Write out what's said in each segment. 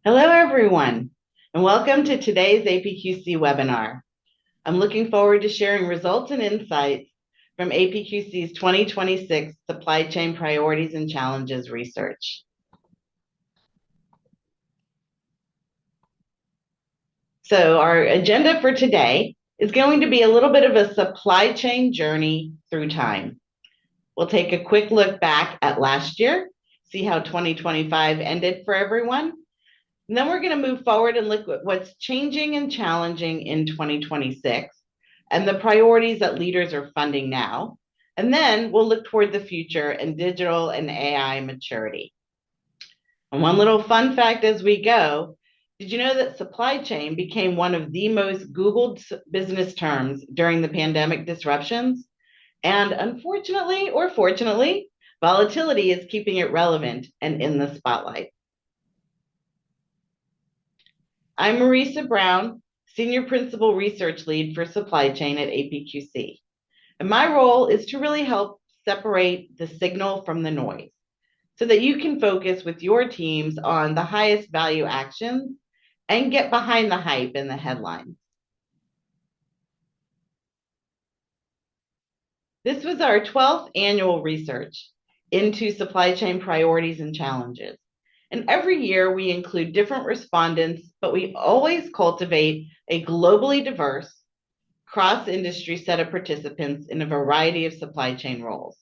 Hello, everyone, and welcome to today's APQC webinar. I'm looking forward to sharing results and insights from APQC's 2026 Supply Chain Priorities and Challenges research. So our agenda for today is going to be a little bit of a supply chain journey through time. We'll take a quick look back at last year, see how 2025 ended for everyone. And then we're going to move forward and look at what's changing and challenging in 2026 and the priorities that leaders are funding now. And then we'll look toward the future and digital and AI maturity. And one little fun fact as we go, did you know that supply chain became one of the most Googled business terms during the pandemic disruptions? And unfortunately or fortunately, volatility is keeping it relevant and in the spotlight. I'm Marisa Brown, Senior Principal Research Lead for Supply Chain at APQC. And my role is to really help separate the signal from the noise so that you can focus with your teams on the highest value actions and get behind the hype and the headlines. This was our 12th annual research into supply chain priorities and challenges. And every year we include different respondents, but we always cultivate a globally diverse, cross-industry set of participants in a variety of supply chain roles.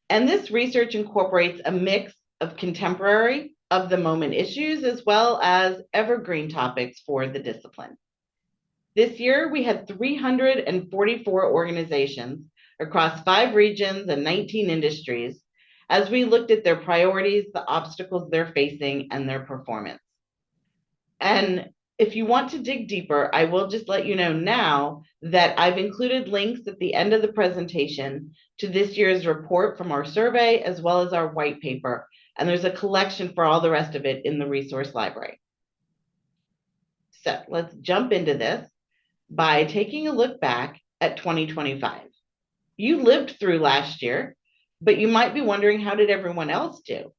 And this research incorporates a mix of contemporary, of the moment issues, as well as evergreen topics for the discipline. This year, we had 344 organizations across 5 regions and 19 industries as we looked at their priorities, the obstacles they're facing, and their performance. And if you want to dig deeper, I will just let you know now that I've included links at the end of the presentation to this year's report from our survey, as well as our white paper. And there's a collection for all the rest of it in the resource library. So let's jump into this by taking a look back at 2025. You lived through last year, but you might be wondering, how did everyone else do?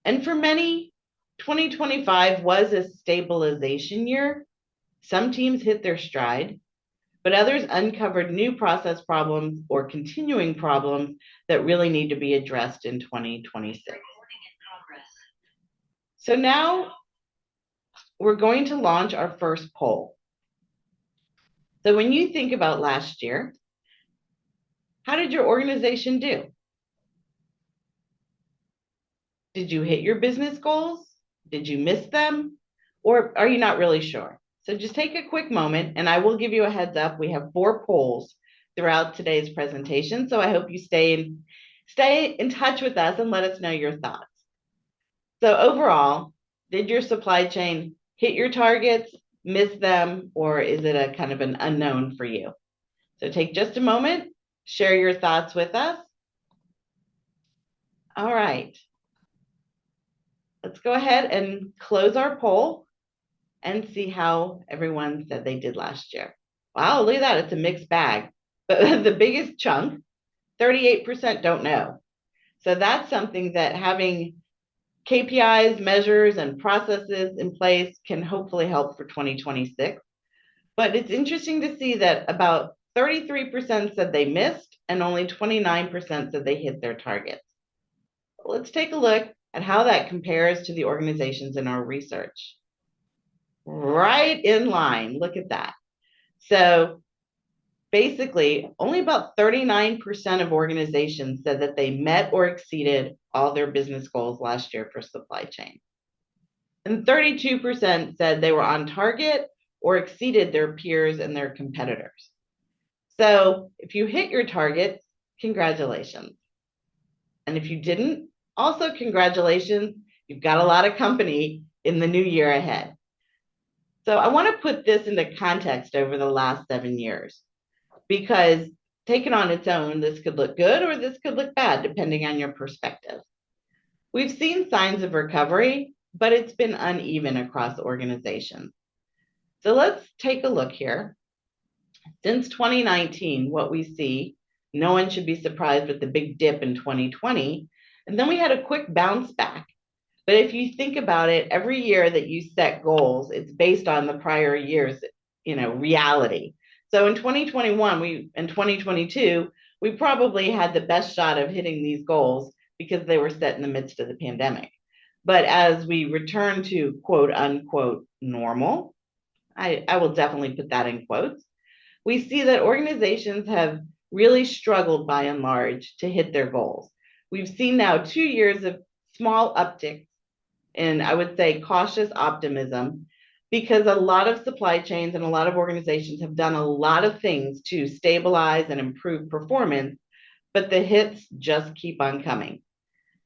And for many, 2025 was a stabilization year. Some teams hit their stride, but others uncovered new process problems or continuing problems that really need to be addressed in 2026. So now we're going to launch our first poll. So when you think about last year, how did your organization do? Did you hit your business goals? Did you miss them? Or are you not really sure? So just take a quick moment and I will give you a heads up. We have 4 polls throughout today's presentation. So I hope you stay in touch with us and let us know your thoughts. So overall, did your supply chain hit your targets, miss them, or is it a kind of an unknown for you? So take just a moment, share your thoughts with us. All right. Let's go ahead and close our poll and see how everyone said they did last year. Wow, look at that. It's a mixed bag. But the biggest chunk, 38% don't know. So that's something that having KPIs, measures, and processes in place can hopefully help for 2026. But it's interesting to see that about 33% said they missed and only 29% said they hit their targets. Let's take a look at how that compares to the organizations in our research. Right in line, look at that. So basically, only about 39% of organizations said that they met or exceeded all their business goals last year for supply chain. And 32% said they were on target or exceeded their peers and their competitors. So if you hit your targets, congratulations. And if you didn't, also congratulations. You've got a lot of company in the new year ahead. So I want to put this into context over the last 7 years, because taken on its own, this could look good or this could look bad, depending on your perspective. We've seen signs of recovery, but it's been uneven across organizations. So let's take a look here. Since 2019, what we see, no one should be surprised with the big dip in 2020. And then we had a quick bounce back. But if you think about it, every year that you set goals, it's based on the prior year's, reality. So in 2021, in 2022, we probably had the best shot of hitting these goals because they were set in the midst of the pandemic. But as we return to quote unquote normal, I will definitely put that in quotes, we see that organizations have really struggled by and large to hit their goals. We've seen now 2 years of small upticks in, I would say, cautious optimism because a lot of supply chains and a lot of organizations have done a lot of things to stabilize and improve performance, but the hits just keep on coming.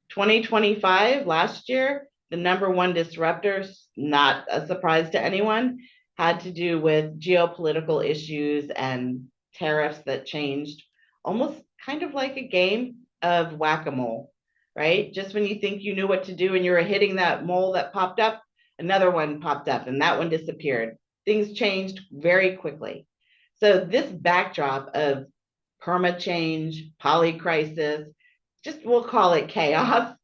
2025, last year, the number one disruptor, not a surprise to anyone, had to do with geopolitical issues and tariffs that changed almost kind of like a game of whack a mole, right? Just when you think you knew what to do and you were hitting that mole that popped up, another one popped up and that one disappeared. Things changed very quickly. So, this backdrop of perma change, poly crisis, just we'll call it chaos,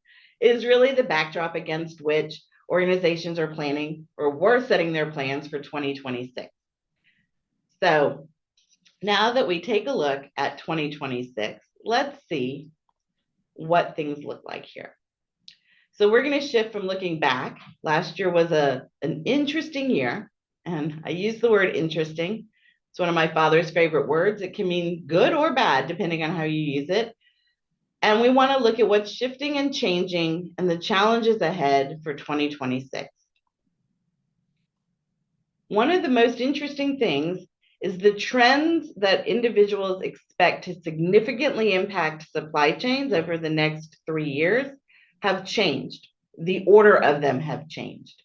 is really the backdrop against which organizations are planning or were setting their plans for 2026. So now that we take a look at 2026, let's see what things look like here. So we're going to shift from looking back. Last year was an interesting year, and I use the word interesting. It's one of my father's favorite words. It can mean good or bad, depending on how you use it. And we want to look at what's shifting and changing and the challenges ahead for 2026. One of the most interesting things is the trends that individuals expect to significantly impact supply chains over the next 3 years have changed. The order of them have changed.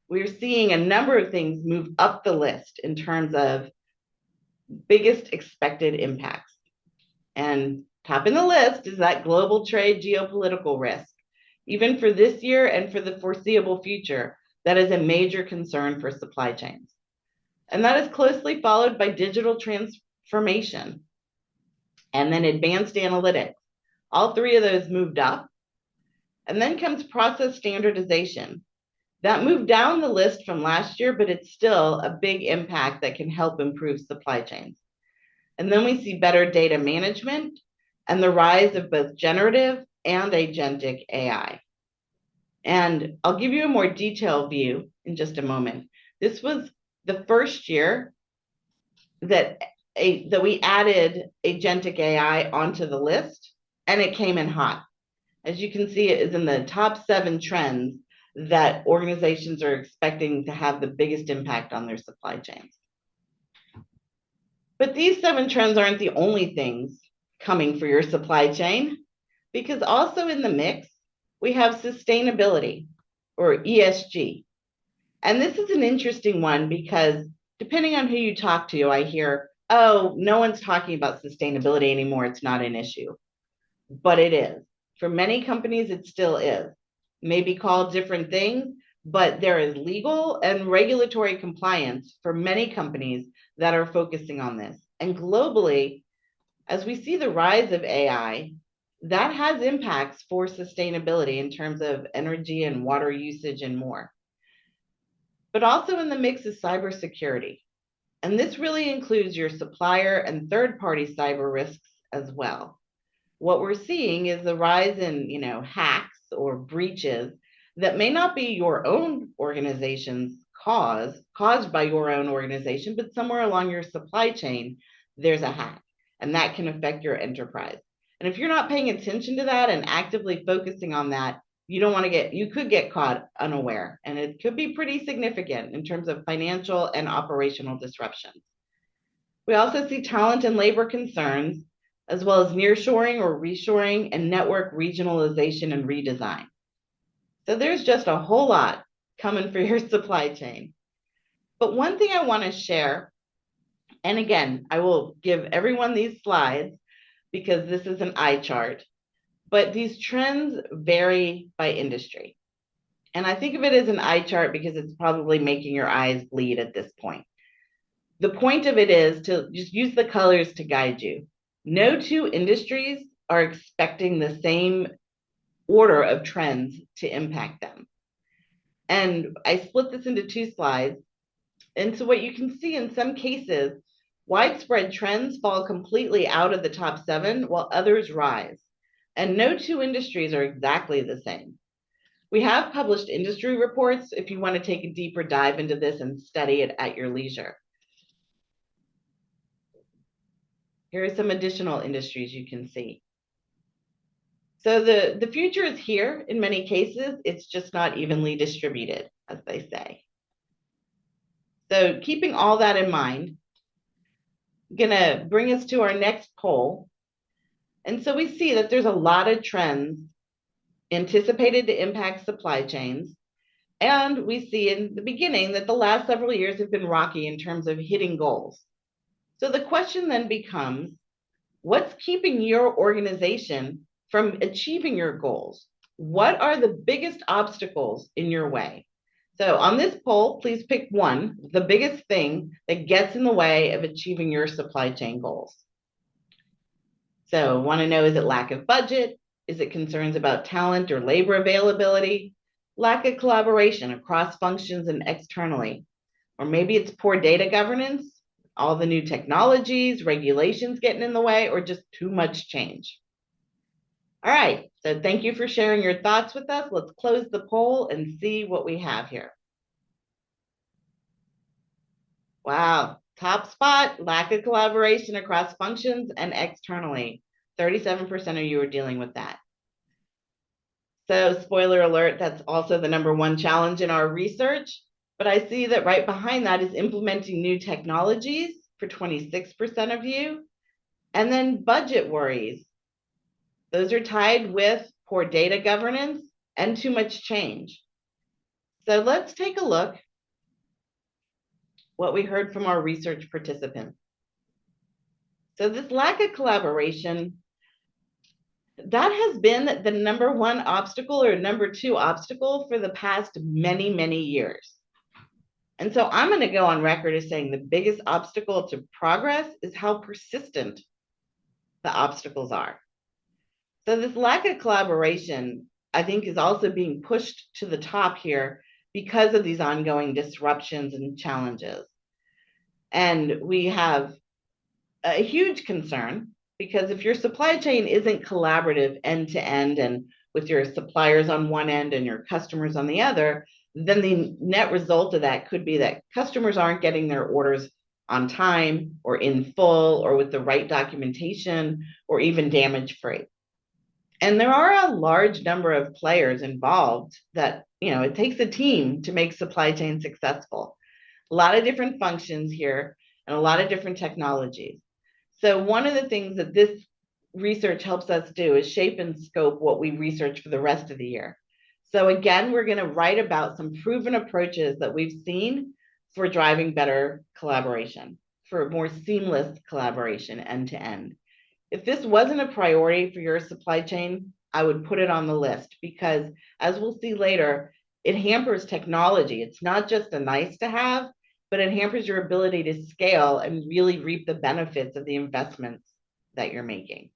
We're seeing a number of things move up the list in terms of biggest expected impacts. And topping the list is that global trade geopolitical risk. Even for this year and for the foreseeable future, that is a major concern for supply chains. And that is closely followed by digital transformation and then advanced analytics. All three of those moved up. And then comes process standardization. That moved down the list from last year, but it's still a big impact that can help improve supply chains. And then we see better data management and the rise of both generative and agentic AI. And I'll give you a more detailed view in just a moment. This was the first year that we added agentic AI onto the list, and it came in hot. As you can see, it is in the top 7 trends that organizations are expecting to have the biggest impact on their supply chains. But these 7 trends aren't the only things coming for your supply chain, because also in the mix, we have sustainability or ESG. And this is an interesting one because depending on who you talk to, I hear, oh, no one's talking about sustainability anymore. It's not an issue. But it is. For many companies, it still is. Maybe called different things, but there is legal and regulatory compliance for many companies that are focusing on this. And globally, as we see the rise of AI, that has impacts for sustainability in terms of energy and water usage and more. But also in the mix is cybersecurity. And this really includes your supplier and third-party cyber risks as well. What we're seeing is the rise in, hacks or breaches that may not be your own organization's caused by your own organization, but somewhere along your supply chain, there's a hack, and that can affect your enterprise. And if you're not paying attention to that and actively focusing on that, you could get caught unaware, and it could be pretty significant in terms of financial and operational disruptions. We also see talent and labor concerns, as well as nearshoring or reshoring and network regionalization and redesign. So there's just a whole lot coming for your supply chain. But one thing I want to share, and again, I will give everyone these slides because this is an eye chart, but these trends vary by industry. And I think of it as an eye chart because it's probably making your eyes bleed at this point. The point of it is to just use the colors to guide you. No two industries are expecting the same order of trends to impact them. And I split this into two slides. And so what you can see in some cases, widespread trends fall completely out of the top 7 while others rise. And no two industries are exactly the same. We have published industry reports if you want to take a deeper dive into this and study it at your leisure. Here are some additional industries you can see. So the future is here in many cases. It's just not evenly distributed, as they say. So keeping all that in mind, I'm gonna bring us to our next poll. And so we see that there's a lot of trends anticipated to impact supply chains. And we see in the beginning that the last several years have been rocky in terms of hitting goals. So the question then becomes, what's keeping your organization from achieving your goals? What are the biggest obstacles in your way? So on this poll, please pick one, the biggest thing that gets in the way of achieving your supply chain goals. So want to know, is it lack of budget? Is it concerns about talent or labor availability? Lack of collaboration across functions and externally? Or maybe it's poor data governance, all the new technologies, regulations getting in the way, or just too much change. All right, so thank you for sharing your thoughts with us. Let's close the poll and see what we have here. Wow, top spot, lack of collaboration across functions and externally. 37% of you are dealing with that. So spoiler alert, that's also the #1 challenge in our research. But I see that right behind that is implementing new technologies for 26% of you. And then budget worries. Those are tied with poor data governance and too much change. So let's take a look what we heard from our research participants. So this lack of collaboration, that has been the #1 obstacle or #2 obstacle for the past many, many years. And so I'm going to go on record as saying the biggest obstacle to progress is how persistent the obstacles are. So this lack of collaboration, I think, is also being pushed to the top here because of these ongoing disruptions and challenges. And we have a huge concern because if your supply chain isn't collaborative end to end and with your suppliers on one end and your customers on the other, then the net result of that could be that customers aren't getting their orders on time or in full or with the right documentation or even damage free. And there are a large number of players involved that, it takes a team to make supply chain successful. A lot of different functions here and a lot of different technologies. So one of the things that this research helps us do is shape and scope what we research for the rest of the year. So again, we're going to write about some proven approaches that we've seen for driving better collaboration, for more seamless collaboration end to end. If this wasn't a priority for your supply chain, I would put it on the list because, as we'll see later, it hampers technology. It's not just a nice to have, but it hampers your ability to scale and really reap the benefits of the investments that you're making.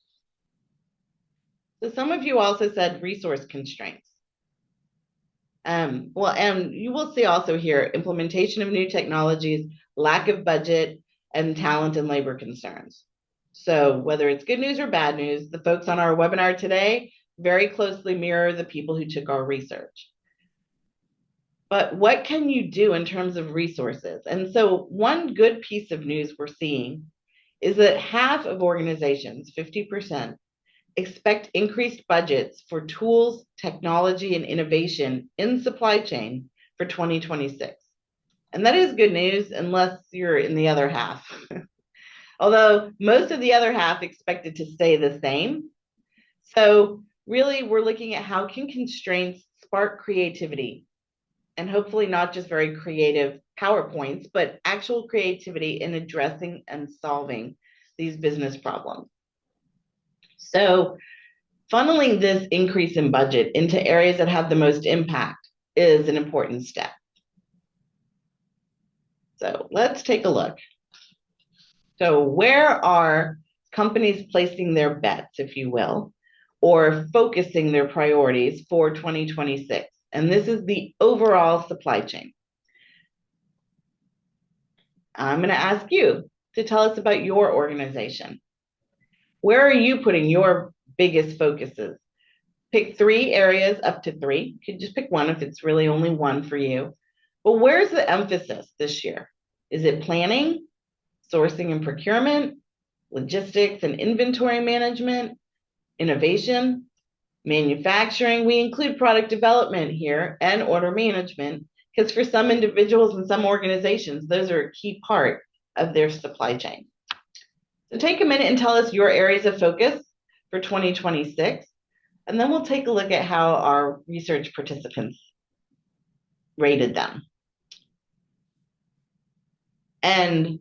So some of you also said resource constraints. And you will see also here implementation of new technologies, lack of budget, and talent and labor concerns. So whether it's good news or bad news, the folks on our webinar today very closely mirror the people who took our research. But what can you do in terms of resources? And so one good piece of news we're seeing is that half of organizations, 50%, expect increased budgets for tools, technology, and innovation in supply chain for 2026. And that is good news unless you're in the other half. Although most of the other half expected to stay the same. So really, we're looking at how can constraints spark creativity and hopefully not just very creative PowerPoints, but actual creativity in addressing and solving these business problems. So funneling this increase in budget into areas that have the most impact is an important step. So let's take a look. So where are companies placing their bets, if you will? or focusing their priorities for 2026. And this is the overall supply chain. I'm going to ask you to tell us about your organization. Where are you putting your biggest focuses? Pick 3 areas, up to 3. You could just pick one if it's really only one for you. But where's the emphasis this year? Is it planning, sourcing and procurement, logistics and inventory management, innovation, manufacturing? We include product development here and order management because for some individuals and some organizations, those are a key part of their supply chain. So take a minute and tell us your areas of focus for 2026, and then we'll take a look at how our research participants rated them. And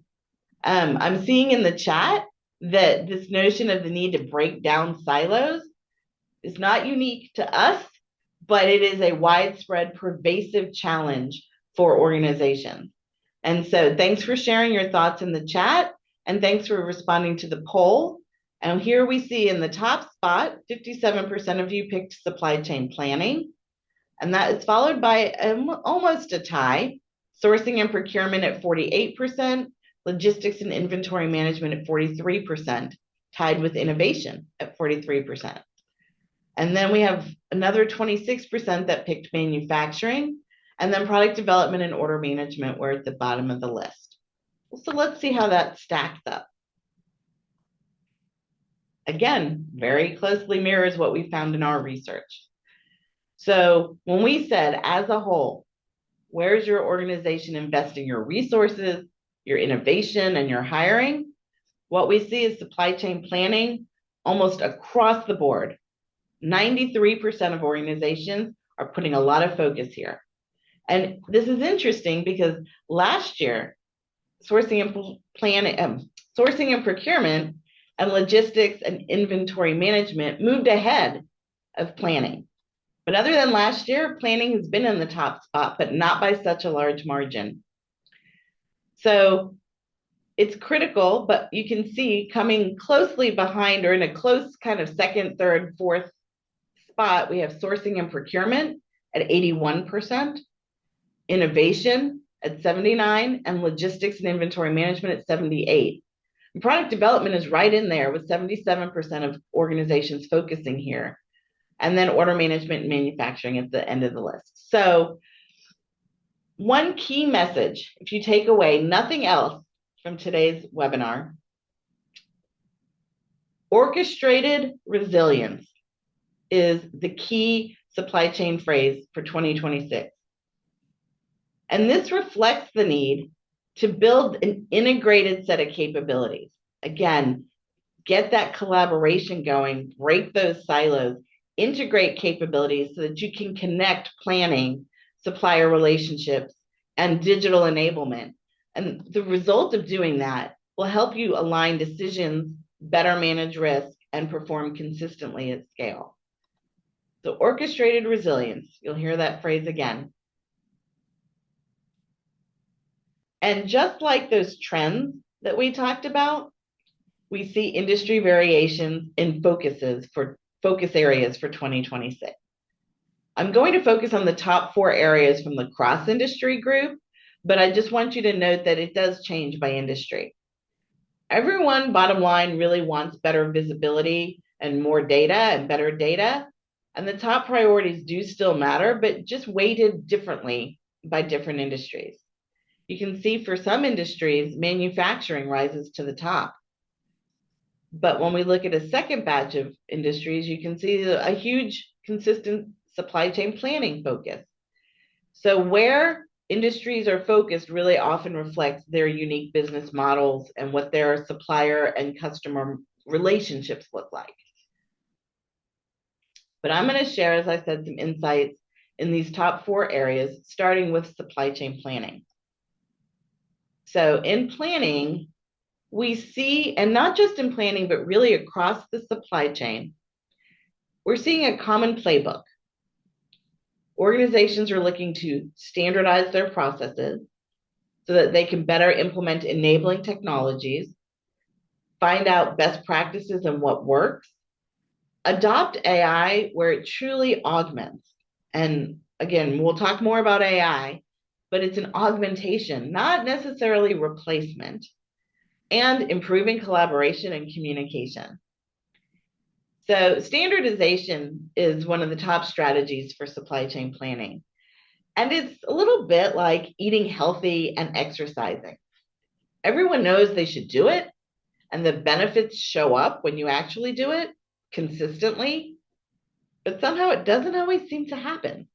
I'm seeing in the chat that this notion of the need to break down silos is not unique to us, but it is a widespread, pervasive challenge for organizations. And so thanks for sharing your thoughts in the chat, and thanks for responding to the poll. And here we see in the top spot, 57% of you picked supply chain planning, and that is followed by almost a tie, sourcing and procurement at 48%, logistics and inventory management at 43%, tied with innovation at 43%. And then we have another 26% that picked manufacturing, and then product development and order management were at the bottom of the list. So let's see how that stacks up. Again, very closely mirrors what we found in our research. So when we said, as a whole, where's your organization investing your resources, your innovation, and your hiring? What we see is supply chain planning almost across the board. 93% of organizations are putting a lot of focus here. And this is interesting because last year, sourcing and procurement and logistics and inventory management moved ahead of planning. But other than last year, planning has been in the top spot, but not by such a large margin. So it's critical, but you can see coming closely behind or in a close kind of second, third, fourth spot, we have sourcing and procurement at 81%, innovation at 79%, and logistics and inventory management at 78%. And product development is right in there with 77% of organizations focusing here. And then order management and manufacturing at the end of the list. So one key message, if you take away nothing else from today's webinar, orchestrated resilience is the key supply chain phrase for 2026. And this reflects the need to build an integrated set of capabilities. Again, get that collaboration going, break those silos, integrate capabilities so that you can connect planning, supplier relationships, and digital enablement. And the result of doing that will help you align decisions, better manage risk, and perform consistently at scale. So orchestrated resilience, you'll hear that phrase again. And just like those trends that we talked about, we see industry variations in focus areas for 2026. I'm going to focus on the top 4 areas from the cross-industry group, but I just want you to note that it does change by industry. Everyone, bottom line, really wants better visibility and more data and better data, and the top priorities do still matter, but just weighted differently by different industries. You can see for some industries, manufacturing rises to the top. But when we look at a second batch of industries, you can see a huge consistent supply chain planning focus. So where industries are focused really often reflects their unique business models and what their supplier and customer relationships look like. But I'm going to share, as I said, some insights in these top 4 areas, starting with supply chain planning. So in planning, we see, and not just in planning, but really across the supply chain, we're seeing a common playbook. Organizations are looking to standardize their processes so that they can better implement enabling technologies, find out best practices and what works, Adopt AI where it truly augments. And again, we'll talk more about AI, but it's an augmentation, not necessarily replacement, and improving collaboration and communication. So, standardization is one of the top strategies for supply chain planning. And it's a little bit like eating healthy and exercising. Everyone knows they should do it, and the benefits show up when you actually do it consistently, but somehow it doesn't always seem to happen.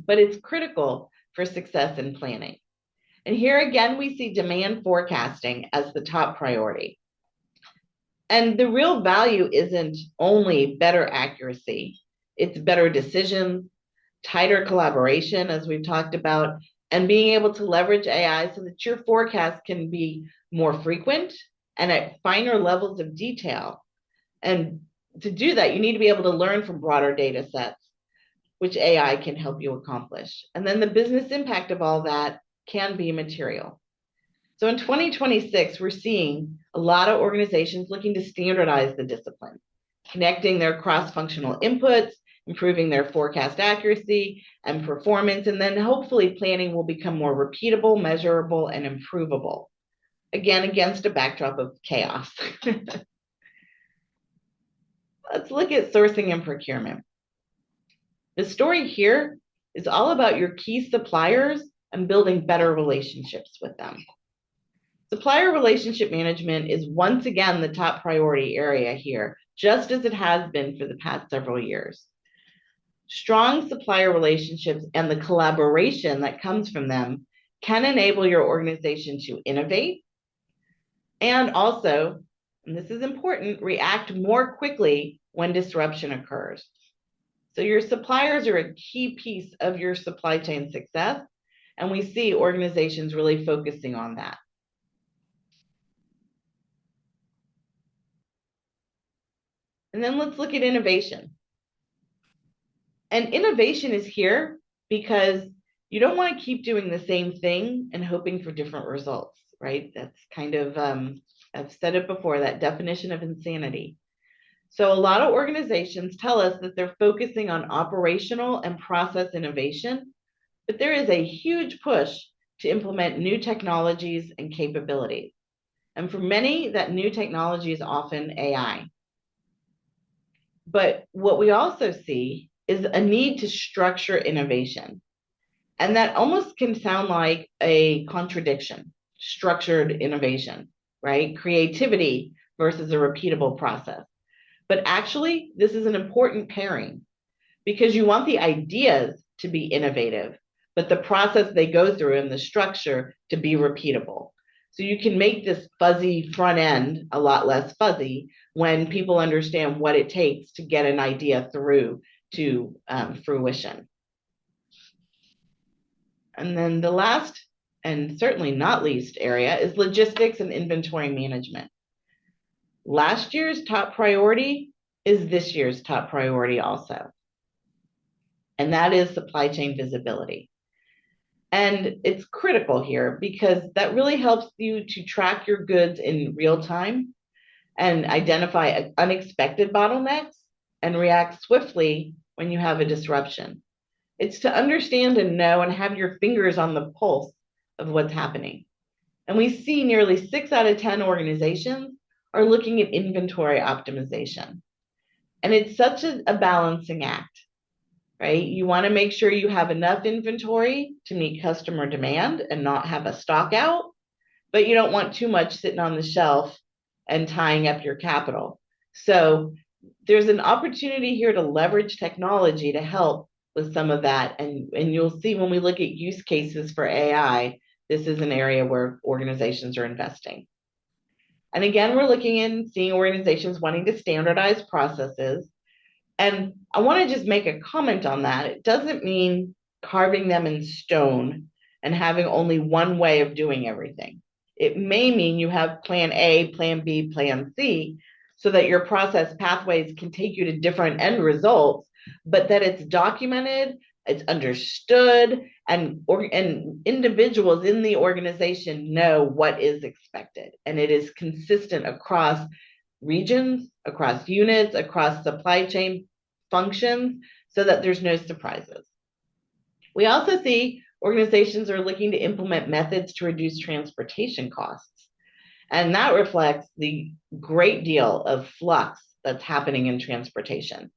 But it's critical for success in planning. And here again, we see demand forecasting as the top priority. And the real value isn't only better accuracy, it's better decisions, tighter collaboration, as we've talked about, and being able to leverage AI so that your forecast can be more frequent and at finer levels of detail. And to do that, you need to be able to learn from broader data sets, which AI can help you accomplish. And then the business impact of all that can be material. So in 2026, we're seeing a lot of organizations looking to standardize the discipline, connecting their cross-functional inputs, improving their forecast accuracy and performance, and then hopefully planning will become more repeatable, measurable, and improvable. Again, against a backdrop of chaos. Let's look at sourcing and procurement. The story here is all about your key suppliers and building better relationships with them. Supplier relationship management is once again the top priority area here, just as it has been for the past several years. Strong supplier relationships and the collaboration that comes from them can enable your organization to innovate and also, and this is important, react more quickly when disruption occurs. So your suppliers are a key piece of your supply chain success, and we see organizations really focusing on that. And then let's look at innovation. And innovation is here because you don't want to keep doing the same thing and hoping for different results, right? That's kind of, I've said it before, that definition of insanity. So a lot of organizations tell us that they're focusing on operational and process innovation, but there is a huge push to implement new technologies and capabilities. And for many, that new technology is often AI. But what we also see is a need to structure innovation. And that almost can sound like a contradiction, structured innovation, right? Creativity versus a repeatable process. But actually, this is an important pairing because you want the ideas to be innovative, but the process they go through and the structure to be repeatable. So you can make this fuzzy front end a lot less fuzzy when people understand what it takes to get an idea through to fruition. And then the last, and certainly not least area, is logistics and inventory management. Last year's top priority is this year's top priority also. And that is supply chain visibility. And it's critical here because that really helps you to track your goods in real time and identify unexpected bottlenecks and react swiftly when you have a disruption. It's to understand and know and have your fingers on the pulse of what's happening. And we see nearly 6 out of 10 organizations are looking at inventory optimization. And it's such a balancing act, right? You want to make sure you have enough inventory to meet customer demand and not have a stock out, but you don't want too much sitting on the shelf and tying up your capital. So there's an opportunity here to leverage technology to help with some of that. And you'll see when we look at use cases for AI, this is an area where organizations are investing. And again, we're looking and seeing organizations wanting to standardize processes. And I want to just make a comment on that. It doesn't mean carving them in stone and having only one way of doing everything. It may mean you have plan A, plan B, plan C, so that your process pathways can take you to different end results, but that it's documented, it's understood, and individuals in the organization know what is expected, and it is consistent across regions, across units, across supply chain functions, so that there's no surprises. We also see organizations are looking to implement methods to reduce transportation costs. And that reflects the great deal of flux that's happening in transportation.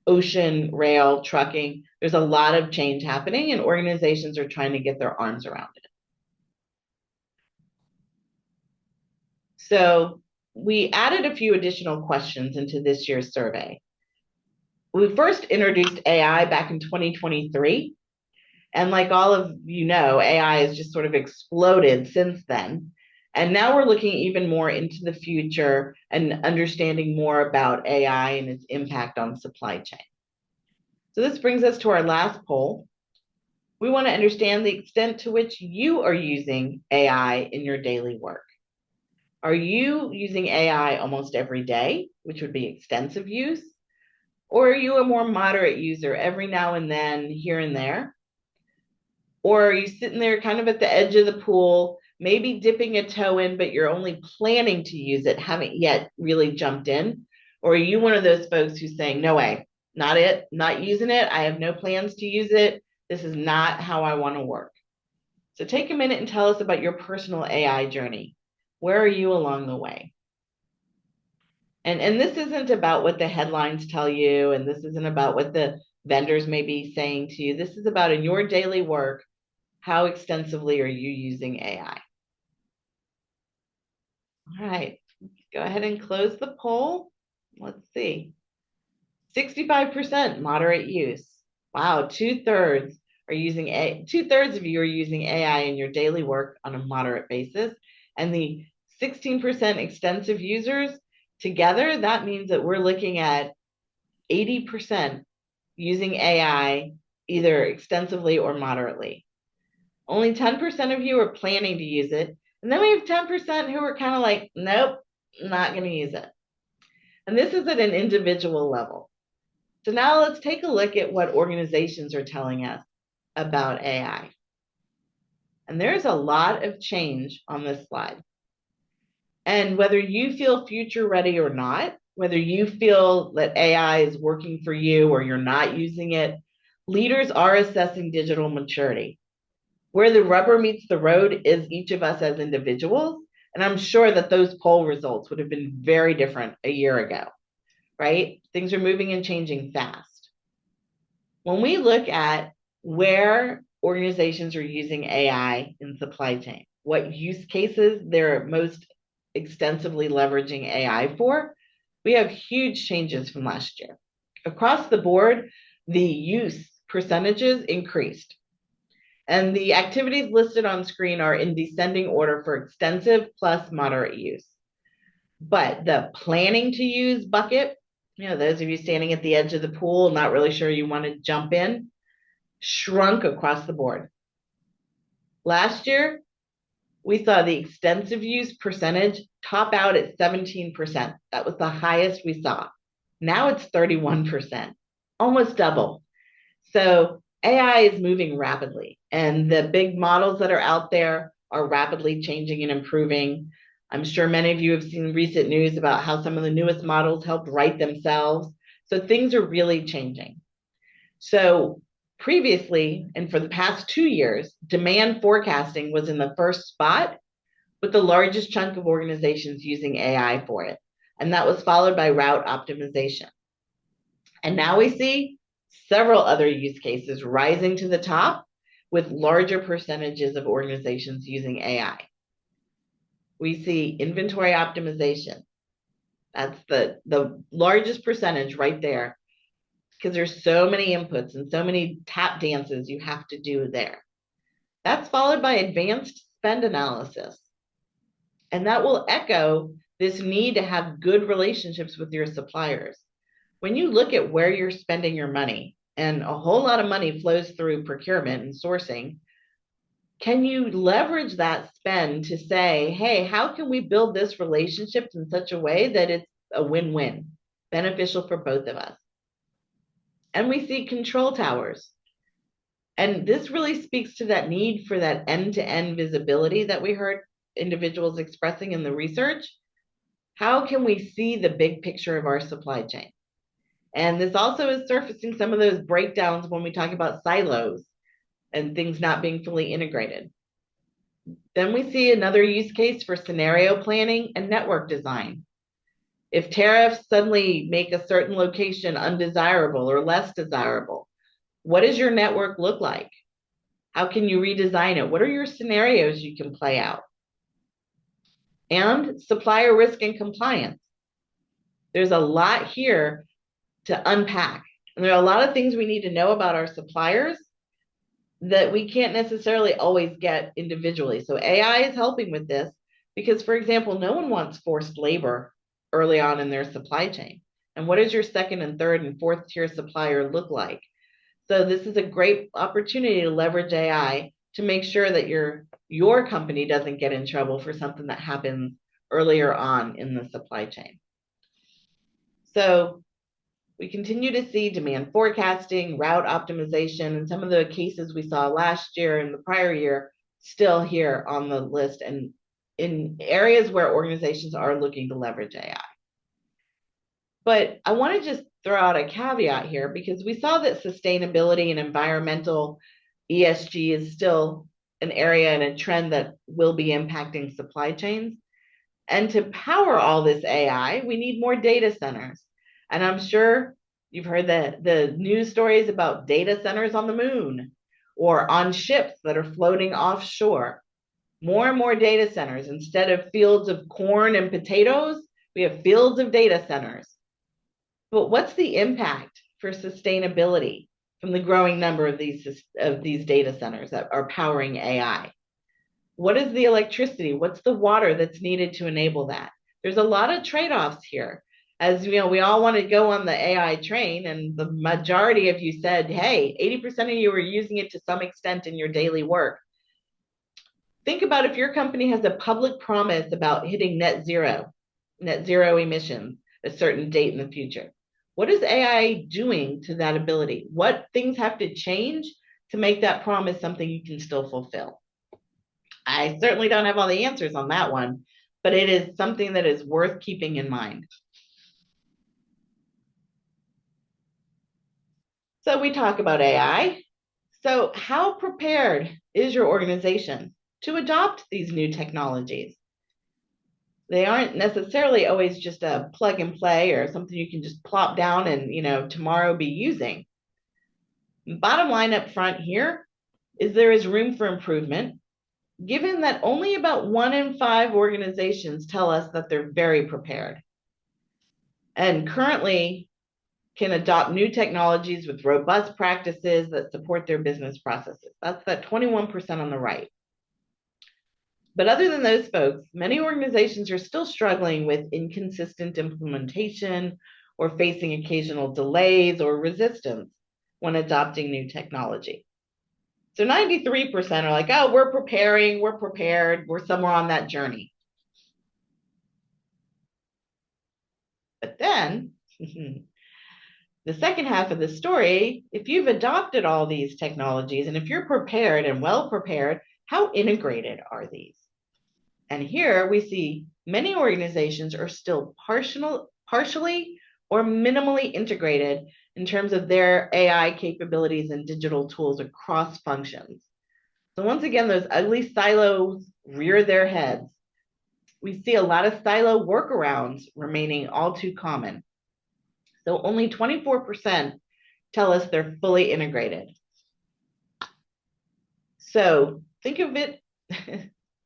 Ocean, rail, trucking, there's a lot of change happening, and organizations are trying to get their arms around it. So we added a few additional questions into this year's survey. We first introduced AI back in 2023. And like all of you know, AI has just sort of exploded since then. And now we're looking even more into the future and understanding more about AI and its impact on supply chain. So this brings us to our last poll. We want to understand the extent to which you are using AI in your daily work. Are you using AI almost every day, which would be extensive use? Or are you a more moderate user every now and then, here and there? Or are you sitting there kind of at the edge of the pool, maybe dipping a toe in, but you're only planning to use it, haven't yet really jumped in? Or are you one of those folks who's saying, no way, not it, not using it. I have no plans to use it. This is not how I want to work. So take a minute and tell us about your personal AI journey. Where are you along the way? And this isn't about what the headlines tell you, and this isn't about what the vendors may be saying to you. This is about in your daily work, how extensively are you using AI? All right, go ahead and close the poll. Let's see. 65% moderate use. Wow, two-thirds of you are using AI in your daily work on a moderate basis. And the 16% extensive users together, that means that we're looking at 80% using AI either extensively or moderately. Only 10% of you are planning to use it. And then we have 10% who are kind of like, nope, not going to use it. And this is at an individual level. So now let's take a look at what organizations are telling us about AI. And there's a lot of change on this slide. And whether you feel future ready or not, whether you feel that AI is working for you or you're not using it, leaders are assessing digital maturity. Where the rubber meets the road is each of us as individuals. And I'm sure that those poll results would have been very different a year ago, right? Things are moving and changing fast. When we look at where organizations are using AI in supply chain, what use cases they're most extensively leveraging AI for, we have huge changes from last year. Across the board, the use percentages increased. And the activities listed on screen are in descending order for extensive plus moderate use. But the planning to use bucket, those of you standing at the edge of the pool, not really sure you want to jump in, shrunk across the board. Last year, we saw the extensive use percentage top out at 17%. That was the highest we saw. Now it's 31%, almost double. So AI is moving rapidly, and the big models that are out there are rapidly changing and improving. I'm sure many of you have seen recent news about how some of the newest models helped write themselves. So things are really changing. So previously, and for the past 2 years, demand forecasting was in the first spot with the largest chunk of organizations using AI for it. And that was followed by route optimization. And now we see several other use cases rising to the top with larger percentages of organizations using AI. We see inventory optimization. That's the largest percentage right there, because there's so many inputs and so many tap dances you have to do there. That's followed by advanced spend analysis. And that will echo this need to have good relationships with your suppliers. When you look at where you're spending your money, and a whole lot of money flows through procurement and sourcing, can you leverage that spend to say, hey, how can we build this relationship in such a way that it's a win-win, beneficial for both of us? And we see control towers. And this really speaks to that need for that end-to-end visibility that we heard individuals expressing in the research. How can we see the big picture of our supply chain? And this also is surfacing some of those breakdowns when we talk about silos and things not being fully integrated. Then we see another use case for scenario planning and network design. If tariffs suddenly make a certain location undesirable or less desirable, what does your network look like? How can you redesign it? What are your scenarios you can play out? And supplier risk and compliance. There's a lot here to unpack. And there are a lot of things we need to know about our suppliers that we can't necessarily always get individually. So AI is helping with this because, for example, no one wants forced labor early on in their supply chain. And what does your second and third and fourth tier supplier look like? So this is a great opportunity to leverage AI to make sure that your company doesn't get in trouble for something that happens earlier on in the supply chain. So we continue to see demand forecasting, route optimization, and some of the cases we saw last year and the prior year still here on the list and in areas where organizations are looking to leverage AI. But I want to just throw out a caveat here because we saw that sustainability and environmental ESG is still an area and a trend that will be impacting supply chains. And to power all this AI, we need more data centers. And I'm sure you've heard the news stories about data centers on the moon or on ships that are floating offshore. More and more data centers. Instead of fields of corn and potatoes, we have fields of data centers. But what's the impact for sustainability from the growing number of these data centers that are powering AI? What is the electricity? What's the water that's needed to enable that? There's a lot of trade-offs here. As you know, we all want to go on the AI train, and the majority of you said, hey, 80% of you are using it to some extent in your daily work. Think about if your company has a public promise about hitting net zero emissions, a certain date in the future. What is AI doing to that ability? What things have to change to make that promise something you can still fulfill? I certainly don't have all the answers on that one, but it is something that is worth keeping in mind. So we talk about AI. So how prepared is your organization to adopt these new technologies? They aren't necessarily always just a plug and play or something you can just plop down and, tomorrow be using. Bottom line up front here is there is room for improvement, given that only about 1 in 5 organizations tell us that they're very prepared and currently can adopt new technologies with robust practices that support their business processes. That's that 21% on the right. But other than those folks, many organizations are still struggling with inconsistent implementation or facing occasional delays or resistance when adopting new technology. So 93% are like, oh, we're prepared, we're somewhere on that journey. But then, the second half of the story, if you've adopted all these technologies and if you're prepared and well prepared, how integrated are these? And here we see many organizations are still partially or minimally integrated in terms of their AI capabilities and digital tools across functions. So once again, those ugly silos rear their heads. We see a lot of silo workarounds remaining all too common. So only 24% tell us they're fully integrated. So think of it,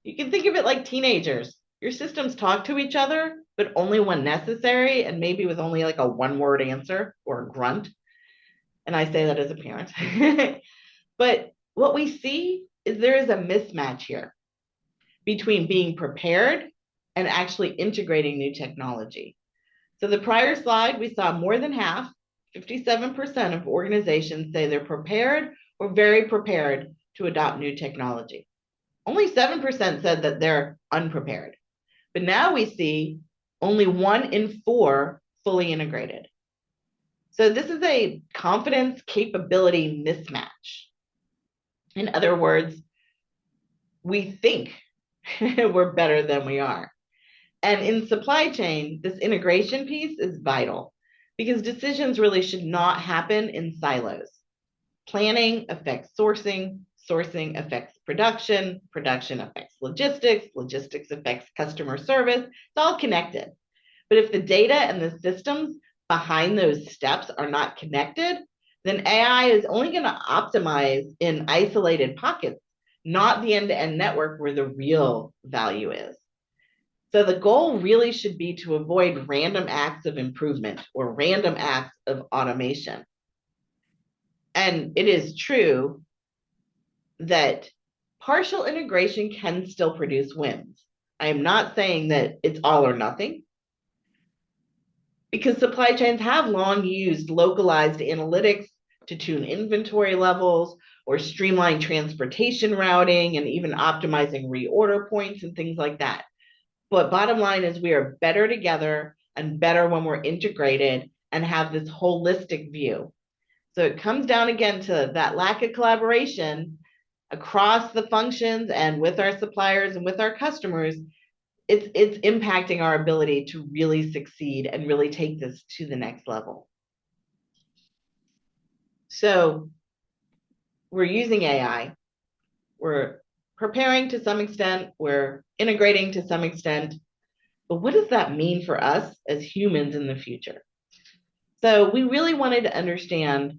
you can think of it like teenagers. Your systems talk to each other, but only when necessary, and maybe with only like a one-word answer or a grunt. And I say that as a parent. But what we see is there is a mismatch here between being prepared and actually integrating new technology. So the prior slide, we saw more than half, 57% of organizations say they're prepared or very prepared to adopt new technology. Only 7% said that they're unprepared. But now we see only 1 in 4 fully integrated. So this is a confidence capability mismatch. In other words, we think we're better than we are. And in supply chain, this integration piece is vital because decisions really should not happen in silos. Planning affects sourcing, sourcing affects production, production affects logistics, logistics affects customer service. It's all connected. But if the data and the systems behind those steps are not connected, then AI is only going to optimize in isolated pockets, not the end to end network where the real value is. So the goal really should be to avoid random acts of improvement or random acts of automation. And it is true that partial integration can still produce wins. I am not saying that it's all or nothing, because supply chains have long used localized analytics to tune inventory levels or streamline transportation routing and even optimizing reorder points and things like that. But bottom line is we are better together and better when we're integrated and have this holistic view. So it comes down again to that lack of collaboration across the functions and with our suppliers and with our customers. It's impacting our ability to really succeed and really take this to the next level. So we're using AI, we're preparing to some extent, we're integrating to some extent, but what does that mean for us as humans in the future? So we really wanted to understand,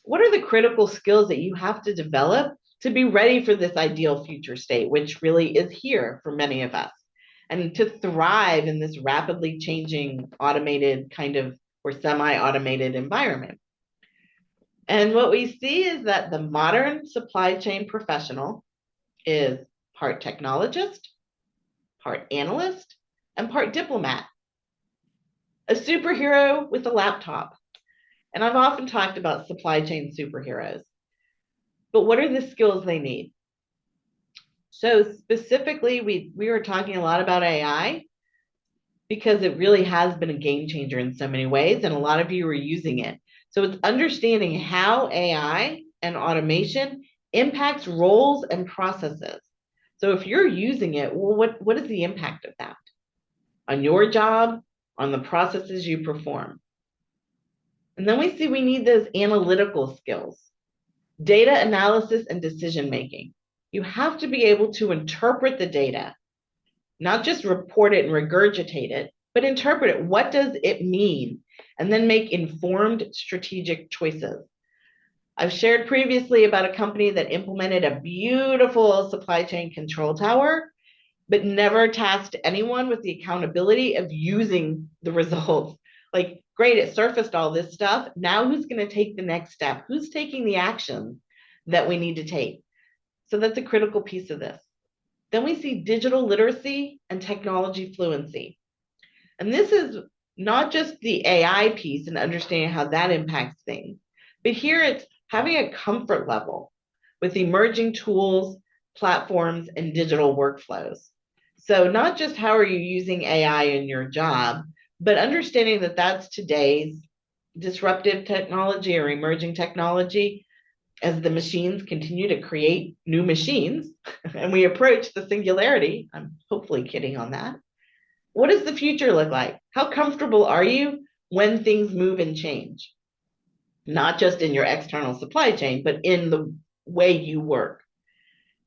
what are the critical skills that you have to develop to be ready for this ideal future state, which really is here for many of us, and to thrive in this rapidly changing automated kind of or semi-automated environment. And what we see is that the modern supply chain professional is part technologist, part analyst, and part diplomat, a superhero with a laptop. And I've often talked about supply chain superheroes. But what are the skills they need? So specifically, we were talking a lot about AI because it really has been a game changer in so many ways, and a lot of you are using it. So it's understanding how AI and automation impacts roles and processes. So if you're using it, well, what is the impact of that on your job, on the processes you perform? And then we see we need those analytical skills, data analysis and decision making. You have to be able to interpret the data, not just report it and regurgitate it, but interpret it. What does it mean? And then make informed strategic choices. I've shared previously about a company that implemented a beautiful supply chain control tower, but never tasked anyone with the accountability of using the results. Like, great, it surfaced all this stuff. Now who's going to take the next step? Who's taking the action that we need to take? So that's a critical piece of this. Then we see digital literacy and technology fluency. And this is not just the AI piece and understanding how that impacts things, but here it's having a comfort level with emerging tools, platforms, and digital workflows. So not just how are you using AI in your job, but understanding that that's today's disruptive technology or emerging technology as the machines continue to create new machines and we approach the singularity. I'm hopefully kidding on that. What does the future look like? How comfortable are you when things move and change? Not just in your external supply chain, but in the way you work.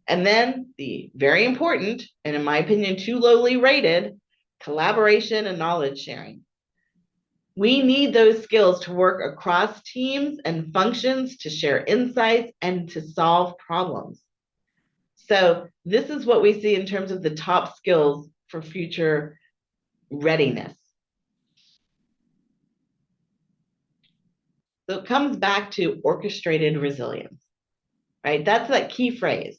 And then the very important, and in my opinion, too lowly rated, collaboration and knowledge sharing. We need those skills to work across teams and functions to share insights and to solve problems. So this is what we see in terms of the top skills for future readiness. So it comes back to orchestrated resilience, right? That's that key phrase.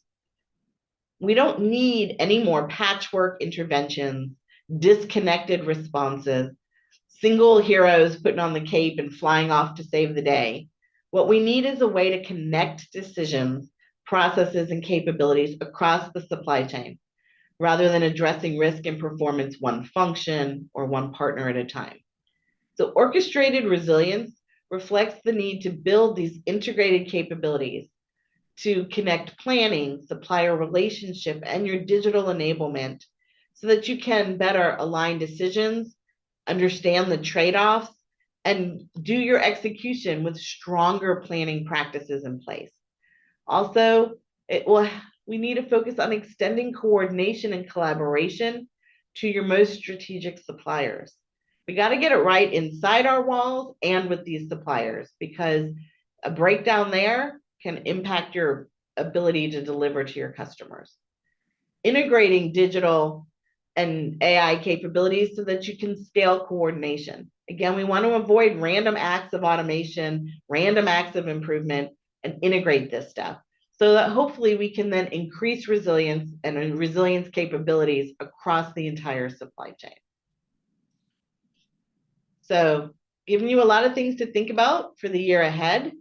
We don't need any more patchwork interventions, disconnected responses, single heroes putting on the cape and flying off to save the day. What we need is a way to connect decisions, processes, and capabilities across the supply chain, rather than addressing risk and performance one function or one partner at a time. So orchestrated resilience reflects the need to build these integrated capabilities to connect planning, supplier relationship, and your digital enablement so that you can better align decisions, understand the trade-offs, and do your execution with stronger planning practices in place. Also, we need to focus on extending coordination and collaboration to your most strategic suppliers. We got to get it right inside our walls and with these suppliers, because a breakdown there can impact your ability to deliver to your customers. Integrating digital and AI capabilities so that you can scale coordination. Again, we want to avoid random acts of automation, random acts of improvement, and integrate this stuff so that hopefully we can then increase resilience and resilience capabilities across the entire supply chain. So, giving you a lot of things to think about for the year ahead.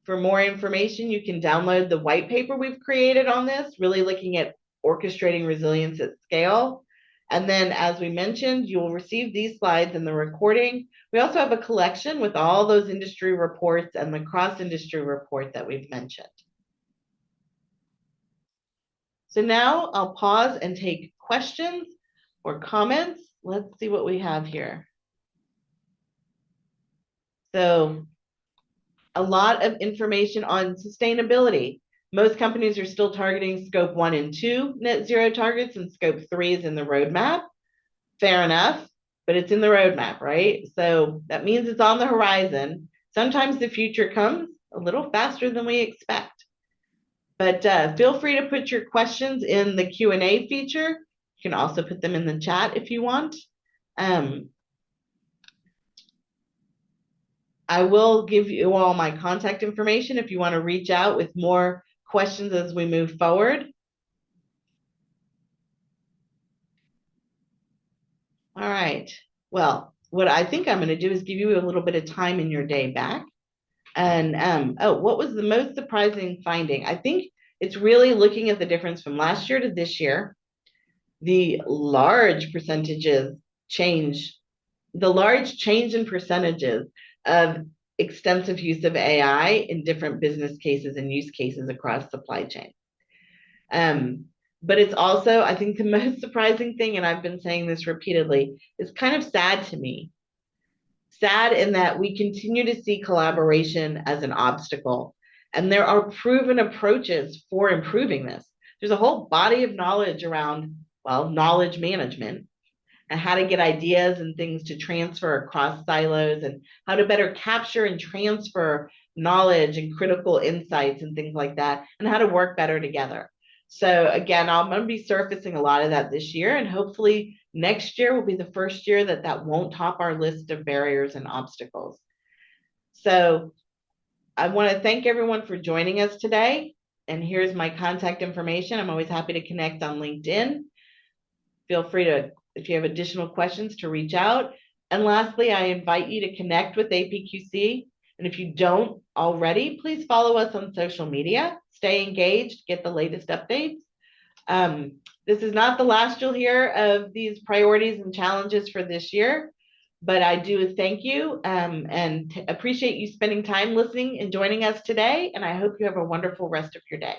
For more information, you can download the white paper we've created on this, really looking at orchestrating resilience at scale. And then, as we mentioned, you will receive these slides in the recording. We also have a collection with all those industry reports and the cross-industry report that we've mentioned. So now I'll pause and take questions or comments. Let's see what we have here. So, a lot of information on sustainability. Most companies are still targeting scope 1 and 2 net zero targets, and scope 3 is in the roadmap. Fair enough, but it's in the roadmap, right? So that means it's on the horizon. Sometimes the future comes a little faster than we expect. But feel free to put your questions in the Q&A feature. You can also put them in the chat if you want. I will give you all my contact information if you want to reach out with more questions as we move forward. All right. Well, what I think I'm going to do is give you a little bit of time in your day back. And what was the most surprising finding? I think it's really looking at the difference from last year to this year. The large change in percentages of extensive use of AI in different business cases and use cases across supply chain. But it's also, I think the most surprising thing, and I've been saying this repeatedly, is kind of sad to me. Sad in that we continue to see collaboration as an obstacle, and there are proven approaches for improving this. There's a whole body of knowledge around, well, knowledge management and how to get ideas and things to transfer across silos and how to better capture and transfer knowledge and critical insights and things like that, and how to work better together. So again, I'm going to be surfacing a lot of that this year, and hopefully next year will be the first year that won't top our list of barriers and obstacles. So I want to thank everyone for joining us today. And here's my contact information. I'm always happy to connect on LinkedIn. Feel free to, if you have additional questions, to reach out. And lastly, I invite you to connect with APQC. And if you don't already, please follow us on social media. Stay engaged, get the latest updates. This is not the last you'll hear of these priorities and challenges for this year, but I do thank you and appreciate you spending time listening and joining us today. And I hope you have a wonderful rest of your day.